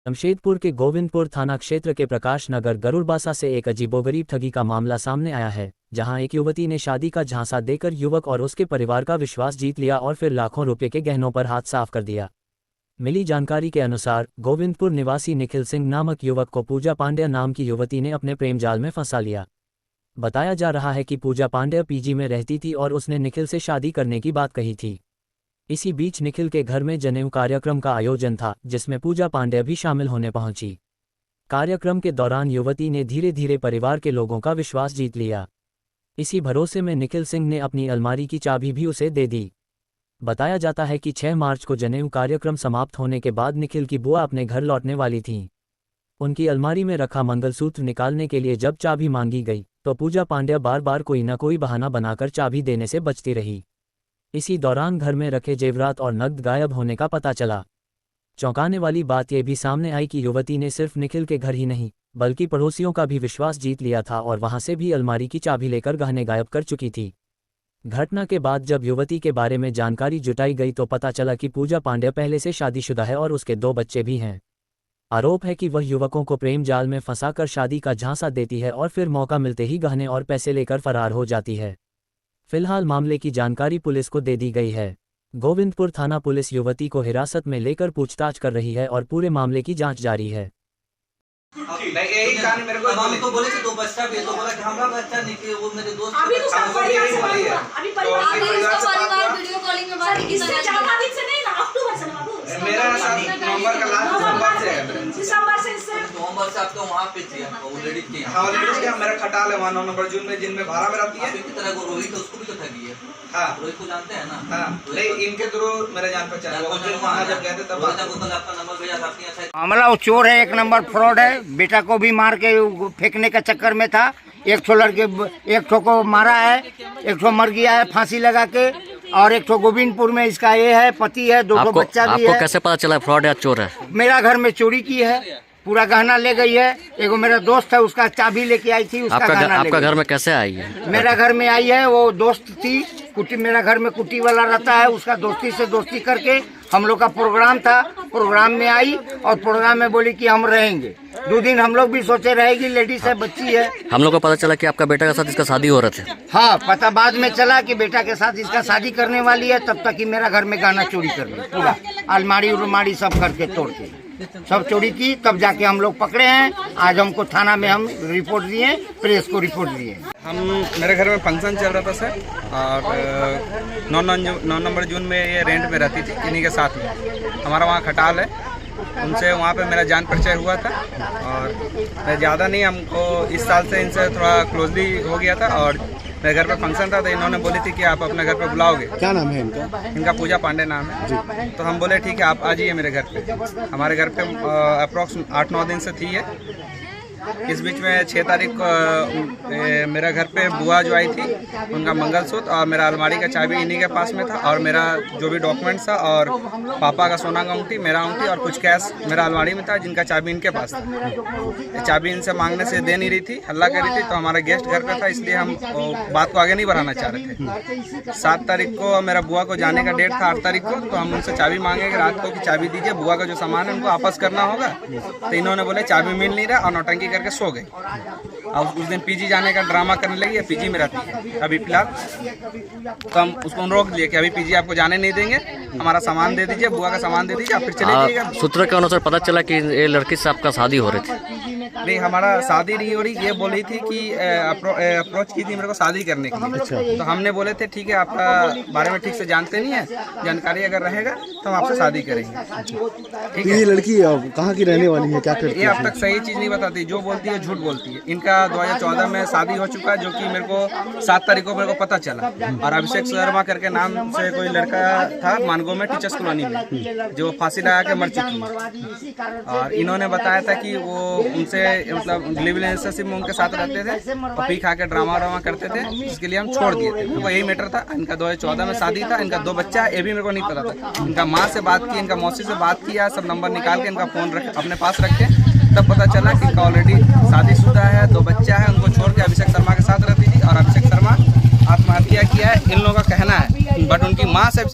जमशेदपुर के गोविंदपुर थाना क्षेत्र के प्रकाश नगर गरुड़बासा से एक अजीबोगरीब ठगी का मामला सामने आया है, जहां एक युवती ने शादी का झांसा देकर युवक और उसके परिवार का विश्वास जीत लिया और फिर लाखों रुपए के गहनों पर हाथ साफ कर दिया। मिली जानकारी के अनुसार गोविंदपुर निवासी निखिल सिंह नामक युवक को पूजा पांड्या नाम की युवती ने अपने प्रेम जाल में फंसा लिया। बताया जा रहा है कि पूजा पांड्या पीजी में रहती थी और उसने निखिल से शादी करने की बात कही थी। इसी बीच निखिल के घर में जनेऊ कार्यक्रम का आयोजन था, जिसमें पूजा पांड्या भी शामिल होने पहुंची। कार्यक्रम के दौरान युवती ने धीरे धीरे परिवार के लोगों का विश्वास जीत लिया। इसी भरोसे में निखिल सिंह ने अपनी अलमारी की चाबी भी उसे दे दी। बताया जाता है कि 6 मार्च को जनेऊ कार्यक्रम समाप्त होने के बाद निखिल की बुआ अपने घर लौटने वाली थीं। उनकी अलमारी में रखा मंगलसूत्र निकालने के लिए जब चाबी मांगी गई तो पूजा पांड्या बार बार कोई न कोई बहाना बनाकर चाबी देने से बचती रही। इसी दौरान घर में रखे जेवरात और नकद गायब होने का पता चला। चौंकाने वाली बात यह भी सामने आई कि युवती ने सिर्फ निखिल के घर ही नहीं बल्कि पड़ोसियों का भी विश्वास जीत लिया था और वहां से भी अलमारी की चाबी लेकर गहने गायब कर चुकी थी। घटना के बाद जब युवती के बारे में जानकारी जुटाई गई तो पता चला कि पूजा पांड्या पहले से शादीशुदा है और उसके 2 बच्चे भी हैं। आरोप है कि वह युवकों को प्रेम जाल में फंसाकर शादी का झांसा देती है और फिर मौका मिलते ही गहने और पैसे लेकर फरार हो जाती है। फिलहाल मामले की जानकारी पुलिस को दे दी गई है। गोविंदपुर थाना पुलिस युवती को हिरासत में लेकर पूछताछ कर रही है और पूरे मामले की जांच जारी है। यही कहानी मेरे को हम तो बोले कि 2 बच्चा भी, तो बोला कि हमारा बच्चा नहीं कि वो मेरे दोस्त अभी तो सब परिवार से बात हुआ, अभी परिवार वीडियो कॉलिंग में बात की। इससे 14 दिन से नहीं ना, अक्टूबर से ना बाबू। मेरा नवंबर का लास्ट नवंबर से है। दिसंबर से इससे नवंबर से आपका वहाँ पे थी, वो लेडीज के हाँ लेडीज के मेरा खटाल है वहाँ 9 नंबर जून में, जिनमें भाड़ा में रहती है। आपकी तरह को रोहित है, उसको भी तो ठगी है। हाँ रोहित को जानते हैं ना? हाँ नहीं, इनके थ्रू मेरा जान पहचान है। वो जो वहाँ जब गए थे तब आपका नंबर भेजा था आपके यहाँ। मामला वो चोर है, 1 नंबर फ्रॉड है। बेटा को भी मार के फेंकने का चक्कर में था। एक ठो लड़के, एक ठो को मारा है, एक ठो मर गया है फांसी लगा के, और एक ठो गोविंदपुर में इसका ये है पति है, 2 बच्चा भी है। आपको कैसे पता चला फ्रॉड है चोर है? मेरा घर में चोरी की है, पूरा गहना ले गई है। एगो मेरा दोस्त है, उसका चाबी लेके आई थी, उसका गहना आपका घर में कैसे आई है? मेरा घर में आई है, वो दोस्त थी कुटी, मेरा घर में कुटी वाला रहता है, उसका दोस्ती से दोस्ती करके हम लोग का प्रोग्राम था, प्रोग्राम में आई और प्रोग्राम में बोली कि हम रहेंगे 2 दिन। हम लोग भी सोचे रहेगी, लेडीज है, बच्ची है। हम लोग को पता चला कि आपका बेटा के साथ इसका शादी हो रहा था। हाँ पता बाद में चला कि बेटा के साथ इसका शादी करने वाली है, तब तक ही मेरा घर में गहना चोरी कर ली, पूरा अलमारी उलमारी सब करके तोड़ के सब चोरी की। तब जाके हम लोग पकड़े हैं। आज हमको थाना में हम रिपोर्ट दिए, प्रेस को रिपोर्ट दिए। हम मेरे घर में फंक्शन चल रहा था सर, और 9 नंबर जून में ये रेंट में रहती थी इन्हीं के साथ में। हमारा वहाँ खटाल है, उनसे वहाँ पे मेरा जान परिचय हुआ था और मैं ज़्यादा नहीं, हमको इस साल से इनसे थोड़ा क्लोजली हो गया था। और मेरे घर पे फंक्शन था तो इन्होंने बोली थी कि आप अपने घर पे बुलाओगे। क्या नाम है इनका? इनका पूजा पांडे नाम है। तो हम बोले ठीक है आप आ जाइए मेरे घर पे। हमारे घर पे अप्रॉक्स 8-9 दिन से थी है। इस बीच में 6 तारीख को मेरा घर पे बुआ जो आई थी, उनका मंगलसूत्र और मेरा अलमारी का चाबी इन्हीं के पास में था, और मेरा जो भी डॉक्यूमेंट्स था और पापा का सोना का अंगूठी, मेरा अंगूठी और कुछ कैश मेरा अलमारी में था, जिनका चाबी इनके पास था। चाबी इनसे मांगने से दे नहीं रही थी, हल्ला कर रही थी। तो हमारा गेस्ट घर पे था, इसलिए हम बात को आगे नहीं बढ़ाना चाह रहे थे। 7 तारीख को मेरा बुआ को जाने का डेट था, 8 तारीख को। तो हम उनसे चाबी मांगेंगे रात को कि चाबी दीजिए, बुआ का जो सामान है उनको वापस करना होगा। तो इन्होंने बोले चाबी मिल नहीं रहा और नौटंकी करके सो गए। अब उस दिन पीजी जाने का ड्रामा करने लगी है, पीजी में रहती है अभी फिलहाल। तो हम उसको रोक लिए कि अभी पीजी आपको जाने नहीं देंगे, हमारा सामान दे दीजिए, बुआ का सामान दे दीजिए, आप फिर चले जाइएगा। सूत्र के अनुसार पता चला कि ये लड़की से आपका शादी हो रही थी। नहीं, हमारा शादी नहीं हो रही, ये बोली थी कि अप्रोच की थी मेरे को शादी करने के लिए। तो हमने बोले थे ठीक है, आपका बारे में ठीक से जानते नहीं है, जानकारी अगर रहेगा तो हम आपसे शादी करेंगे। ठीक है। ये लड़की कहाँ की रहने वाली है, क्या करती है? ये अब तक सही चीज़ नहीं बताती, जो बोलती है झूठ बोलती है। इनका 2014 में शादी हो चुका है, जो कि मेरे को 7 तारीख को मेरे को पता चला। और अभिषेक शर्मा करके नाम से कोई लड़का था मानगो में, टीचर्स कॉलोनी में, जो फांसी लगा के मर चुकी है। और इन्होंने बताया था कि वो उनसे मतलब लिव इन रिलेशनशिप में उनके साथ रहते थे और पी खा के ड्रामा करते थे, इसके लिए हम छोड़ दिए थे। तो यही मैटर था। इनका 2014 में शादी था, इनका 2 बच्चा है, ये भी मेरे को नहीं पता था। इनका माँ से बात की, इनका मौसी से बात किया, सब नंबर निकाल के इनका फ़ोन अपने पास रखे, तब पता चला कि इनका ऑलरेडी शादीशुदा है, 2 बच्चा है। उनको छोड़ के अभिषेक शर्मा के साथ रहती थी और अभिषेक शर्मा आत्महत्या किया है, इन लोगों का कहना है। बट उनकी माँ से